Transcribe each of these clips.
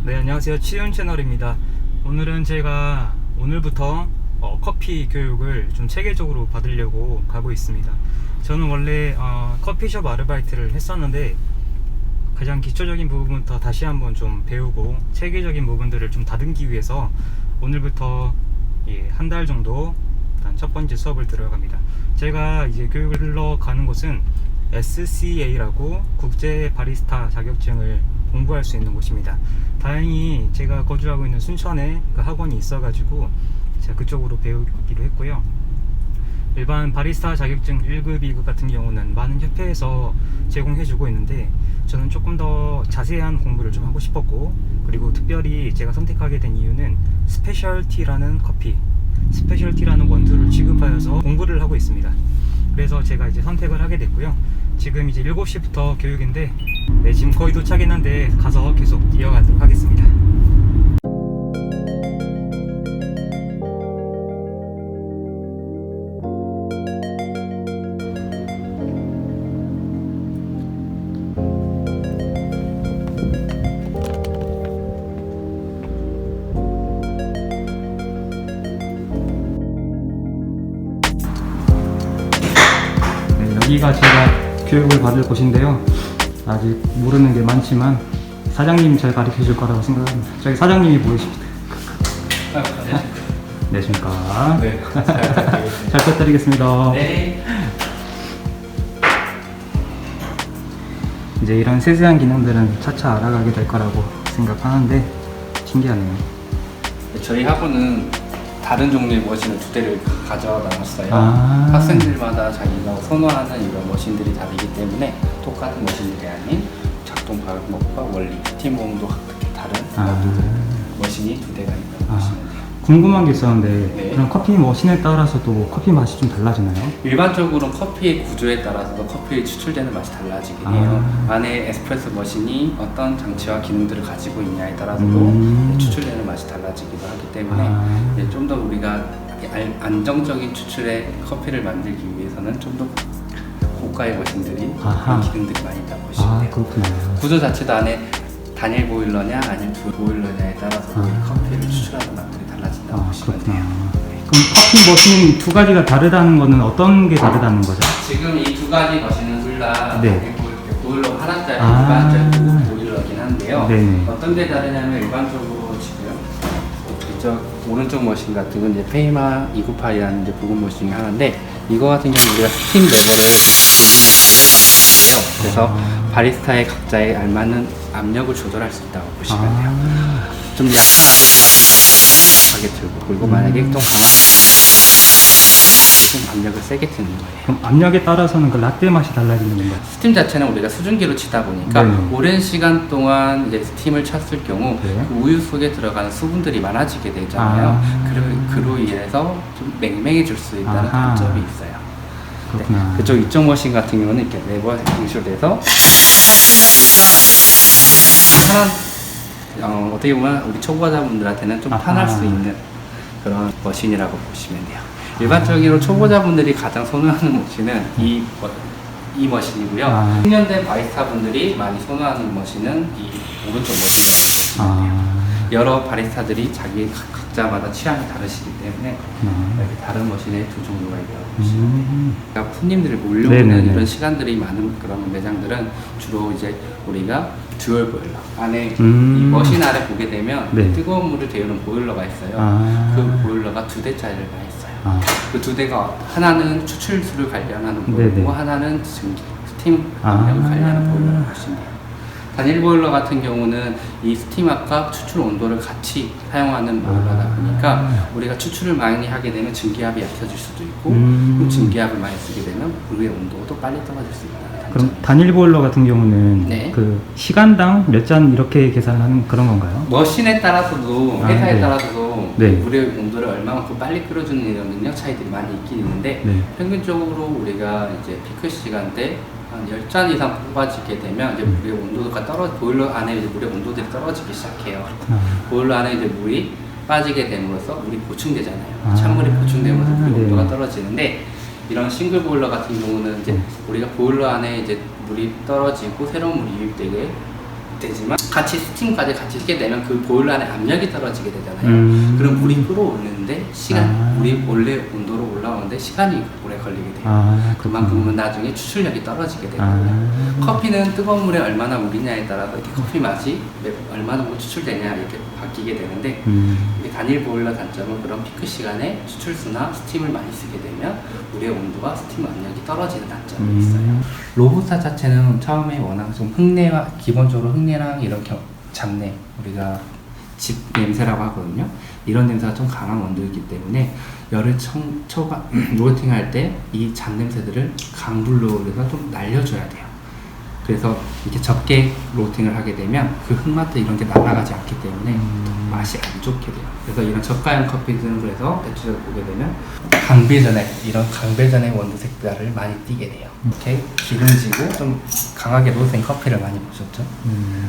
네, 안녕하세요. 치윤 채널입니다. 오늘은 제가 오늘부터 커피 교육을 좀 체계적으로 받으려고 가고 있습니다. 저는 원래 커피숍 아르바이트를 했었는데 가장 기초적인 부분부터 다시 한번 좀 배우고 체계적인 부분들을 좀 다듬기 위해서 오늘부터 한 달 정도 일단 첫 번째 수업을 들어갑니다. 제가 이제 교육을 흘러가는 곳은 SCA라고 국제 바리스타 자격증을 공부할 수 있는 곳입니다. 다행히 제가 거주하고 있는 순천에 그 학원이 있어가지고 제가 그쪽으로 배우기로 했고요. 일반 바리스타 자격증 1급, 2급 같은 경우는 많은 협회에서 제공해주고 있는데 저는 조금 더 자세한 공부를 좀 하고 싶었고, 그리고 특별히 제가 선택하게 된 이유는 스페셜티라는 커피, 스페셜티라는 원두를 취급하여서 공부를 하고 있습니다. 그래서 제가 이제 선택을 하게 됐고요. 지금 이제 7시부터 교육인데 지금 거의 도착했는데 가서 계속 이어가도록 하겠습니다. 여기가 제가 교육을 받을 곳인데요. 아직 모르는 게 많지만 사장님이 잘 가르쳐 줄 거라고 생각합니다. 저기 사장님이 보이십니다. 네, 안녕하십니까. 네, 잘 부탁드리겠습니다. 네. 이제 이런 세세한 기능들은 차차 알아가게 될 거라고 생각하는데 신기하네요. 저희 학원은 다른 종류의 머신을 2대를 가져놨어요. 학생들마다 자기가 선호하는 이런 머신들이 다르기 때문에 똑같은 머신들이 아닌 작동 방법과 원리, 스팀 온도 다른 머신이 2대가 있다고 보시면 돼요. 궁금한 게 있었는데 네. 그럼 커피 머신에 따라서도 커피 맛이 좀 달라지나요? 일반적으로 커피의 구조에 따라서도 커피에 추출되는 맛이 달라지긴 해요. 안에 에스프레소 머신이 어떤 장치와 기능들을 가지고 있냐에 따라서도 추출되는 맛이 달라지기도 하기 때문에 좀 더 우리가 안정적인 추출의 커피를 만들기 위해서는 좀 더 고가의 머신들이 기능들이 많이 있다고 보시면 돼요. 그렇구나. 구조 자체도 안에 단일 보일러냐 아니면 두 보일러냐에 따라서 커피를 추출하는 맛들이 달라진다고 보시면 돼요. 그럼 커피 머신 두 가지가 다르다는 거는 어떤 게 다르다는 거죠? 지금 이 두 가지 머신은 둘 다 네. 보일러 하나짜리 일반적인 보일러긴 한데요. 네네. 어떤 데 다르냐면 일반적으로 지금 이쪽 오른쪽 머신 같은 건 이제 페이마 298이라는 이제 부분 머신이 하나인데, 이거 같은 경우는 우리가 스팀 레버를 그래서 바리스타의 각자에 알맞는 압력을 조절할 수 있다고 보시면 돼요. 좀 약한 압력을 들고, 그리고 만약에 좀 강한 압력을 세게 트는 거예요. 그럼 압력에 따라서는 그 라떼 맛이 달라지는 건가요? 스팀 자체는 우리가 수증기로 치다 보니까 오랜 시간 동안 이제 스팀을 쳤을 경우 그 우유 속에 들어가는 수분들이 많아지게 되잖아요. 그로 인해서 좀 맹맹해질 수 있다는 단점이 있어요. 네. 그쪽 이쪽 머신 같은 경우는 이렇게 레버 형식으로 돼서 어떻게 보면 우리 초보자분들한테는 좀 편할 수 있는 그런 머신이라고 보시면 돼요. 일반적으로 초보자분들이 가장 선호하는 머신은 이 머신이고요. 숙련된 바리스타분들이 많이 선호하는 머신은 이 오른쪽 머신이라고 보시면 돼요. 여러 바리스타들이 자기 각자마다 취향이 다르시기 때문에 이렇게 다른 머신의 두 종류가 있다고 보시면 돼요. 그러니까 손님들이 몰려오는 이런 시간들이 많은 그런 매장들은 주로 이제 우리가 듀얼 보일러 안에 이 머신 아래 보게 되면 뜨거운 물을 데우는 보일러가 있어요. 그 보일러가 2대짜리가 있어요. 그 2대가 하나는 추출수를 관련하는 보일러고 하나는 스팀 압력을 관련하는 보일러라고 보시면 돼요. 단일 보일러 같은 경우는 이 스팀압과 추출 온도를 같이 사용하는 보일러다 보니까 우리가 추출을 많이 하게 되면 증기압이 약해질 수도 있고, 그럼 증기압을 많이 쓰게 되면 물의 온도도 빨리 떨어질 수 있다는 단점이 그럼 단일 보일러 같은 경우는 그 시간당 몇 잔 이렇게 계산하는 그런 건가요? 머신에 따라서도 회사에 따라서도 물의 온도를 얼마만큼 빨리 끓여주는 이런 능력 차이들이 많이 있긴 있는데 평균적으로 우리가 이제 피크 시간대 한 10잔 이상 뽑아지게 되면 이제 물의 온도가 보일러 안에 이제 물의 온도들이 떨어지기 시작해요. 보일러 안에 이제 물이 빠지게 됨으로써 물이 보충되잖아요. 찬물이 보충되면서 물의 온도가 떨어지는데, 이런 싱글 보일러 같은 경우는 이제 우리가 보일러 안에 이제 물이 떨어지고 새로운 물이 유입되게 되지만 같이 스팀까지 같이 시게 되면 그 보일러 안에 압력이 떨어지게 되잖아요. 그럼 물이 끓어오르는데 물이 원래 온도로 올라오는데 시간이 오래 걸리게 돼요. 그만큼은 나중에 추출력이 떨어지게 되거든요. 커피는 뜨거운 물에 얼마나 우리냐에 따라서 이렇게 커피 맛이 얼마나 추출되냐 이렇게 바뀌게 되는데 이게 단일 보일러 단점은 그런 피크 시간에 추출수나 스팀을 많이 쓰게 되면 물의 온도와 스팀 압력이 떨어지는 단점이 있어요. 로부스타 자체는 처음에 워낙 좀 기본적으로 흙내랑 이런 잡내, 우리가 집 냄새라고 하거든요. 이런 냄새가 좀 강한 원두이기 때문에 열을 로스팅 할 때 이 잡냄새들을 강불로 해서 좀 날려줘야 돼요. 그래서 이렇게 적게 로스팅을 하게 되면 그 흙맛도 이런 게 날아가지 않기 때문에 맛이 안 좋게 돼요. 그래서 이런 저가형 커피들은 그래서 대체적으로 보게 되면 이런 강배전의 원두 색깔을 많이 띠게 돼요. 이렇게 기름지고 좀 강하게 로스팅 커피를 많이 보셨죠?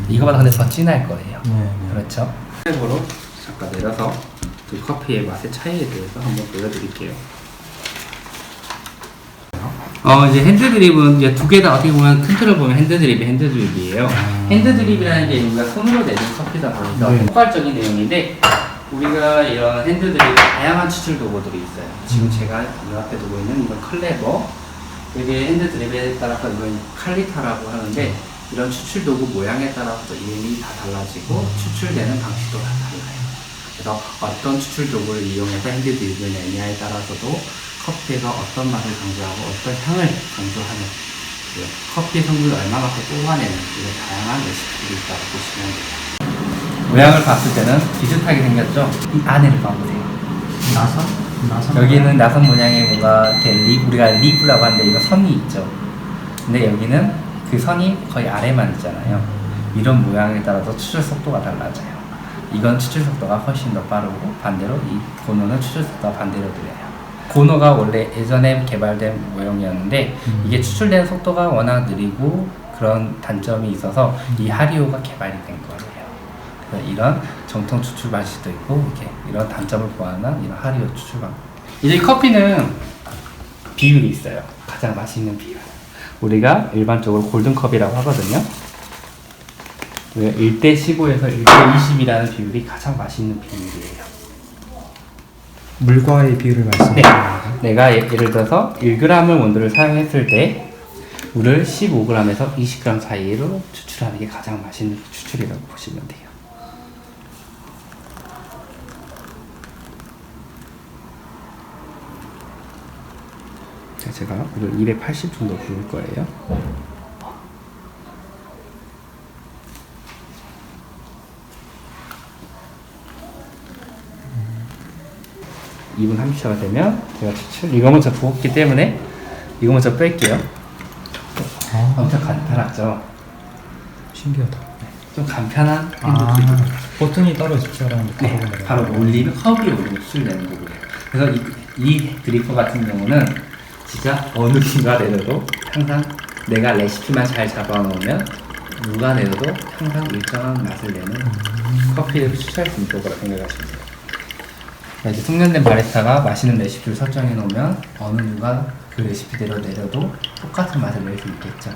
이거보다 근데 더 진할 거예요. 그렇죠? 최고로 잠깐 내려서 그 커피의 맛의 차이에 대해서 한번 보여드릴게요. 이제 핸드드립은 이제 두 개 다 어떻게 보면 큰 틀을 보면 핸드드립이에요. 핸드드립이라는 게 우리가 손으로 내는 커피다 보니까 포괄적인 내용인데 우리가 이런 핸드드립 다양한 추출 도구들이 있어요. 지금 제가 이 앞에 두고 있는 이건 클레버, 이게 핸드드립에 따라서 이건 칼리타라고 하는데 이런 추출 도구 모양에 따라서 이름이 다 달라지고 추출되는 방식도 다 달라요. 그래서 어떤 추출 도구를 이용해서 핸드드립을 내냐에 따라서도 커피가 어떤 맛을 강조하고 어떤 향을 강조하는 커피의 성분을 얼마만큼 뽑아내는 이런 다양한 레시피들이 있다고 보시면 돼요. 모양을 봤을 때는 비슷하게 생겼죠? 이 안에를 봐보세요. 나선? 여기는 나선 모양의 뭔가 이렇게 우리가 리프라고 하는데 이거 선이 있죠. 근데 여기는 그 선이 거의 아래만 있잖아요. 이런 모양에 따라서 추출 속도가 달라져요. 이건 추출 속도가 훨씬 더 빠르고 반대로 이 고노는 추출 속도가 반대로 느려요. 고노가 원래 예전에 개발된 모형이었는데 이게 추출되는 속도가 워낙 느리고 그런 단점이 있어서 이 하리오가 개발이 된 거예요. 그래서 이런 정통 추출 방식도 있고 이런 단점을 보완한 이런 하리오 추출 방식. 이제 커피는 비율이 있어요. 가장 맛있는 비율. 우리가 일반적으로 골든컵이라고 하거든요. 1대 15에서 1대 20이라는 비율이 가장 맛있는 비율이에요. 물과의 비율을 말씀하시는 거죠? 내가 예를 들어서 1g을 원두를 사용했을 때 물을 15g에서 20g 사이로 추출하는 게 가장 맛있는 추출이라고 보시면 돼요. 제가 물을 280 정도 부을 거예요. 2분 30초가 되면 제가 추출 이거 먼저 부었기 때문에 이거 먼저 뺄게요. 엄청 간편하죠? 신기하다. 좀 간편한 핸드드립. 버튼이 따로 있잖아요. 바로 올리면 컵이 올리면 추출되는 거고요. 그래서 이 드리퍼 같은 경우는 진짜 어느 누가 내려도 항상 내가 레시피만 잘 잡아놓으면 누가 내려도 항상 일정한 맛을 내는 커피를 추출할 수 있을 거라 생각하시면 돼요. 이제 숙련된 바리스타가 맛있는 레시피를 설정해 놓으면 어느 누가 그 레시피대로 내려도 똑같은 맛을 낼 수 있겠죠.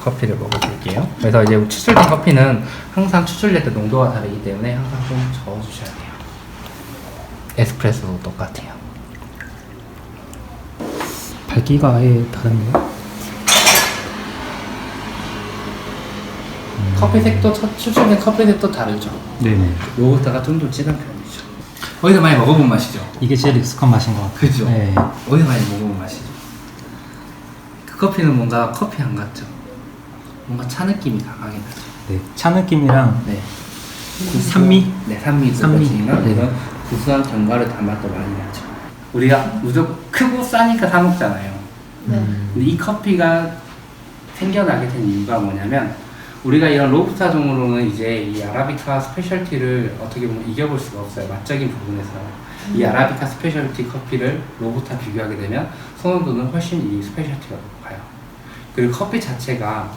커피를 먹어볼게요. 그래서 이제 추출된 커피는 항상 추출될 때 농도가 다르기 때문에 항상 좀 저어주셔야 돼요. 에스프레소도 똑같아요. 밝기가 아예 다른데요? 커피 색도 추출된 커피 색도 다르죠. 네네. 로부스타가 좀 더 진한 편이죠. 어디서 많이 먹어본 맛이죠? 이게 제일 익숙한 맛인 것 같아요. 그죠? 네. 어디서 많이 먹어본 맛이죠? 그 커피는 뭔가 커피 안 같죠? 뭔가 차 느낌이 강하게 나죠. 네. 차 느낌이랑 네. 산미? 네, 산미도 산미. 같지만 이런 구수한 견과류 단맛도 많이 나죠. 우리가 무조건 크고 싸니까 사 먹잖아요. 근데 이 커피가 생겨나게 된 이유가 뭐냐면 우리가 이런 로부스타 종으로는 이제 이 아라비카 스페셜티를 어떻게 보면 이겨볼 수가 없어요. 맛적인 부분에서. 이 아라비카 스페셜티 커피를 로부스타 비교하게 되면 선호도는 훨씬 이 스페셜티가 높아요. 그리고 커피 자체가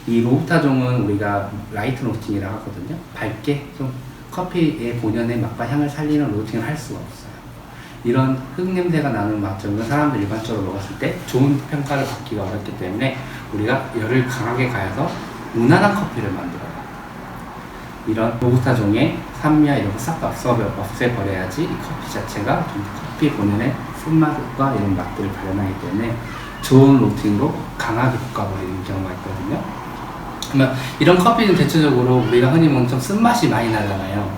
이 로부스타 종은 우리가 라이트 로스팅이라고 하거든요. 밝게 좀 커피의 본연의 맛과 향을 살리는 로스팅을 할 수가 없어요. 이런 흙냄새가 나는 맛점은 사람들 일반적으로 먹었을 때 좋은 평가를 받기가 어렵기 때문에 우리가 열을 강하게 가해서 무난한 커피를 만들어요. 이런 로부스타 종의 산미와 이런 거 싹 없애버려야지 이 커피 자체가 좀 커피 본연의 쓴맛과 이런 맛들을 발현하기 때문에 좋은 로팅으로 강하게 볶아버리는 경우가 있거든요. 그러면 이런 커피는 대체적으로 우리가 흔히 먹는 좀 쓴맛이 많이 나잖아요.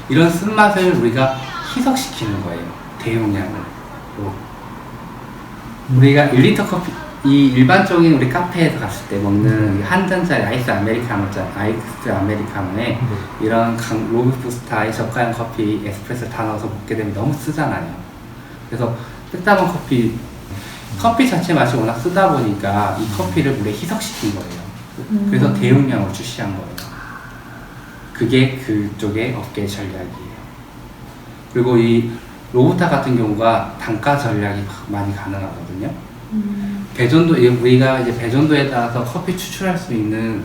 이런 쓴맛을 우리가 희석시키는 거예요. 대용량으로. 우리가 1리터 커피, 이 일반적인 우리 카페에서 갔을 때 먹는 한 잔짜리 아이스 아메리카노에 이런 로부스타의 저가형 커피, 에스프레소 다 넣어서 먹게 되면 너무 쓰잖아요. 그래서 뜨담한 커피 자체 맛이 워낙 쓰다 보니까 이 커피를 물에 희석시킨 거예요. 그래서 대용량으로 출시한 거예요. 그게 그쪽의 업계 전략이에요. 그리고 이 로부스타 같은 경우가 단가 전략이 많이 가능하거든요. 배전도, 우리가 이제 배전도에 따라서 커피 추출할 수 있는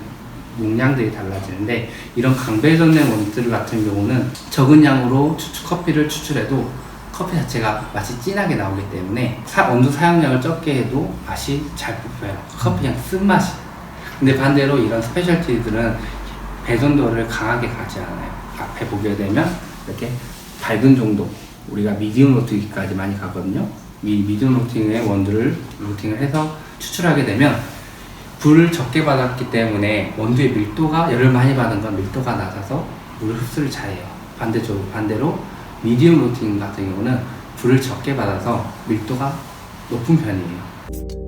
용량들이 달라지는데, 이런 강배전된 원두들 같은 경우는 적은 양으로 커피를 추출해도 커피 자체가 맛이 진하게 나오기 때문에 원두 사용량을 적게 해도 맛이 잘 뽑혀요. 커피 그냥 쓴맛이. 근데 반대로 이런 스페셜티들은 배전도를 강하게 가지 않아요. 앞에 보게 되면 이렇게 밝은 정도, 우리가 미디움 로팅까지 많이 가거든요. 미디움 로팅의 원두를 로팅을 해서 추출하게 되면 불을 적게 받았기 때문에 원두의 밀도가, 열을 많이 받은 건 밀도가 낮아서 물 흡수를 잘해요. 반대로 미디움 로팅 같은 경우는 불을 적게 받아서 밀도가 높은 편이에요.